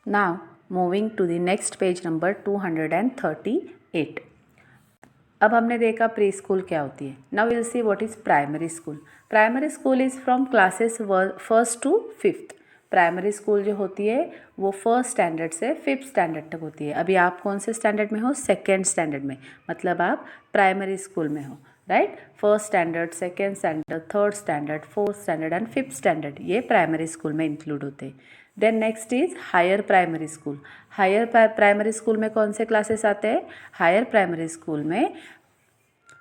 Now moving to the next page number 238. अब हमने देखा प्री स्कूल क्या होती है. Now will see what is primary school. Primary school is from classes 1st to 5th. Primary school जो होती है वो 1st स्टैंडर्ड से 5th स्टैंडर्ड तक होती है. अभी आप कौन से स्टैंडर्ड में हो? 2nd स्टैंडर्ड में, मतलब आप प्राइमरी स्कूल में हो, right. 1st standard, 2nd standard, 3rd standard, 4th standard and 5th standard ये प्राइमरी स्कूल में इंक्लूड होते हैं. Then next is higher primary school. Higher primary school में कौन से क्लासेस आते हैं? हायर प्राइमरी स्कूल में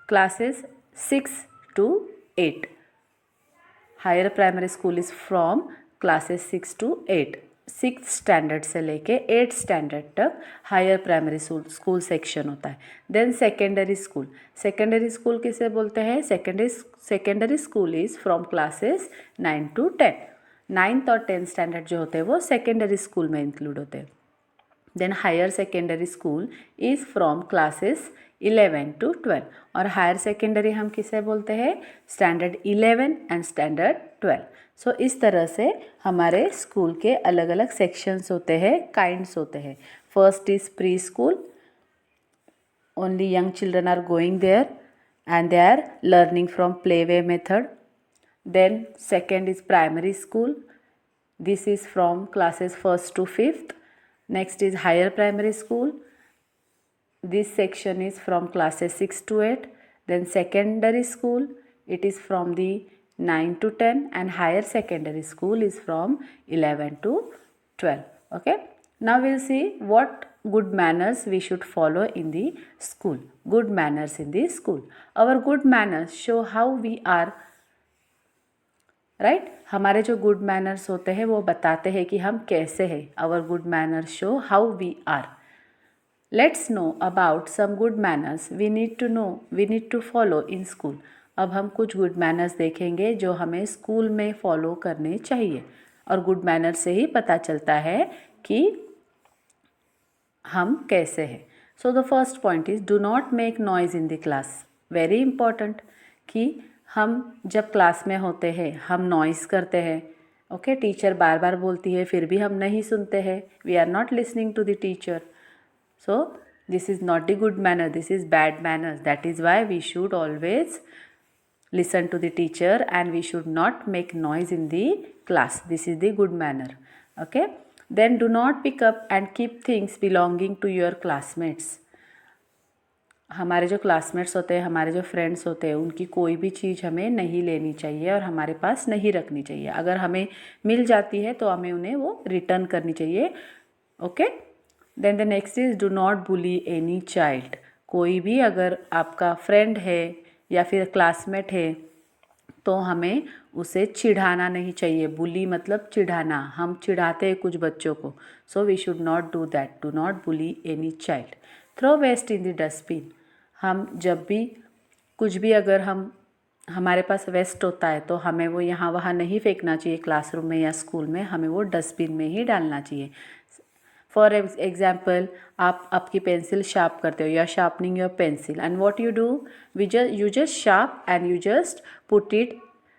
classes 6 to 8. Higher primary school is from classes 6 to 8. 6th standard से लेके 8th स्टैंडर्ड तक हायर प्राइमरी स्कूल सेक्शन होता है. Then secondary school. Secondary school किसे बोलते हैं? Secondary school is from classes 9 to 10. 9th और 10th स्टैंडर्ड जो होते हैं वो सेकेंडरी स्कूल में इंक्लूड होते हैं. Then higher secondary school is from classes 11 to 12. और हायर सेकेंडरी हम किसे बोलते हैं? Standard 11 and standard 12. सो इस तरह से हमारे स्कूल के अलग अलग सेक्शंस होते हैं, काइंड्स होते हैं. First is pre school. Only young children are going there and they are learning from playway method. Then second is primary school. This is from classes 1st to 5th. Next is higher primary school. This section is from classes 6 to 8. Then secondary school, it is from the 9 to 10, and higher secondary school is from 11 to 12. Okay. Now we'll see what good manners we should follow in the school. Good manners in the school. Our good manners show how we are, right. हमारे जो good manners होते हैं वो बताते हैं कि हम कैसे हैं. Our good manners show how we are. Let's know about some good manners we need to follow in school. अब हम कुछ गुड मैनर्स देखेंगे जो हमें स्कूल में फॉलो करने चाहिए. और गुड मैनर्स से ही पता चलता है कि हम कैसे हैं. So the first point is do not make noise in the class. Very important कि हम जब क्लास में होते हैं हम नॉइज़ करते हैं. ओके. टीचर बार बार बोलती है फिर भी हम नहीं सुनते हैं. We are not listening to the teacher. So this is not the good manner. This is bad manners. That is why we should always listen to the teacher and we should not make noise in the class. This is the good manner. Okay. Then do not pick up and keep things belonging to your classmates. हमारे जो classmates होते हैं, हमारे जो friends होते हैं, उनकी कोई भी चीज़ हमें नहीं लेनी चाहिए और हमारे पास नहीं रखनी चाहिए. अगर हमें मिल जाती है तो हमें उन्हें वो रिटर्न करनी चाहिए. Okay. Then the next is do not bully any child. कोई भी अगर आपका फ्रेंड है या फिर क्लासमेट है तो हमें उसे चिढ़ाना नहीं चाहिए. बुली मतलब चिढ़ाना. हम चिढ़ाते हैं कुछ बच्चों को. So we should not do that. Do not bully any child. Throw waste in the dustbin. हम जब भी कुछ भी अगर हमारे पास वेस्ट होता है तो हमें वो यहाँ वहाँ नहीं फेंकना चाहिए. क्लासरूम में या स्कूल में हमें वो डस्टबिन में ही डालना चाहिए. फॉर एग्जाम्पल आप आपकी पेंसिल शार्प करते हो. You are sharpening your pencil and what you do, you just sharp and you just put it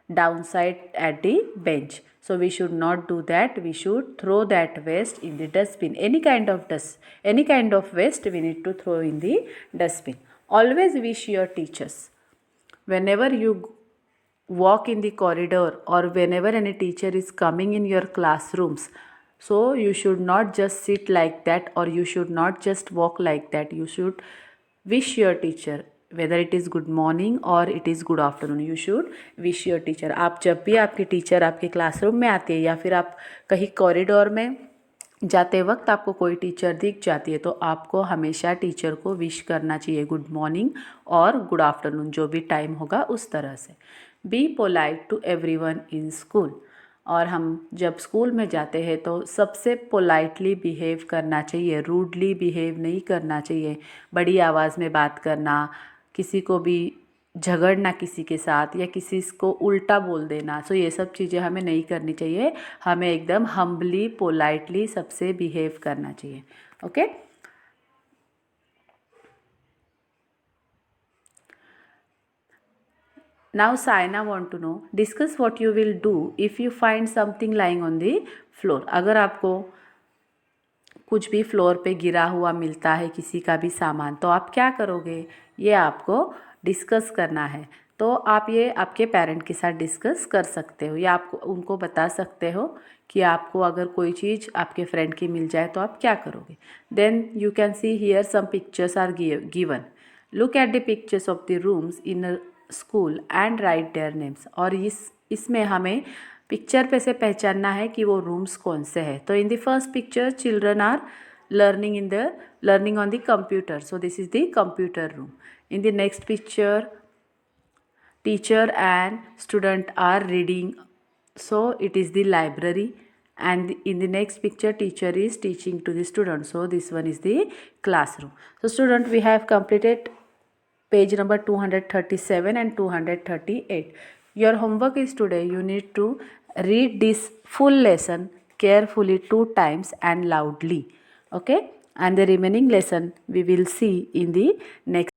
down side at the bench. So we should not do that. We should throw that waste in the dustbin. Any kind of waste we need to throw in the dustbin. Always wish your teachers. Whenever you walk in the corridor or whenever any teacher is coming in your classrooms, so you should not just sit like that or you should not just walk like that. You should wish your teacher, whether it is good morning or it is good afternoon, you should wish your teacher. आप जब भी आपकी teacher आपके classroom में आती है या फिर आप कहीं कॉरिडोर में जाते वक्त आपको कोई टीचर दिख जाती है तो आपको हमेशा टीचर को विश करना चाहिए गुड मॉर्निंग और गुड आफ्टरनून, जो भी टाइम होगा उस तरह से. Be polite to everyone in school. और हम जब स्कूल में जाते हैं तो सबसे पोलाइटली बिहेव करना चाहिए. रूडली बिहेव नहीं करना चाहिए. बड़ी आवाज़ में बात करना, किसी को भी झगड़ना किसी के साथ या किसी को उल्टा बोल देना, सो ये सब चीज़ें हमें नहीं करनी चाहिए. हमें एकदम हम्बली पोलाइटली सबसे बिहेव करना चाहिए. Okay. Now Saina want to know, discuss what you will do if you find something lying on the floor. अगर आपको कुछ भी फ्लोर पे गिरा हुआ मिलता है किसी का भी सामान, तो आप क्या करोगे, ये आपको डिस्कस करना है। तो आप ये आपके पेरेंट के साथ डिस्कस कर सकते हो या आप उनको बता सकते हो कि आपको अगर कोई चीज़ आपके फ्रेंड की मिल जाए तो आप क्या करोगे। Then you can see here some pictures are given. Look at the pictures of the rooms in a school and write their names. और इसमें हमें पिक्चर पे से पहचानना है कि वो रूम्स कौन से हैं। तो in the first picture children are learning on the computer, so this is the computer room. In the next picture teacher and student are reading, so it is the library. And in the next picture teacher is teaching to the student, so this one is the classroom. So student, we have completed page number 237 and 238. Your homework is today you need to read this full lesson carefully 2 times and loudly. Okay, and the remaining lesson we will see in the next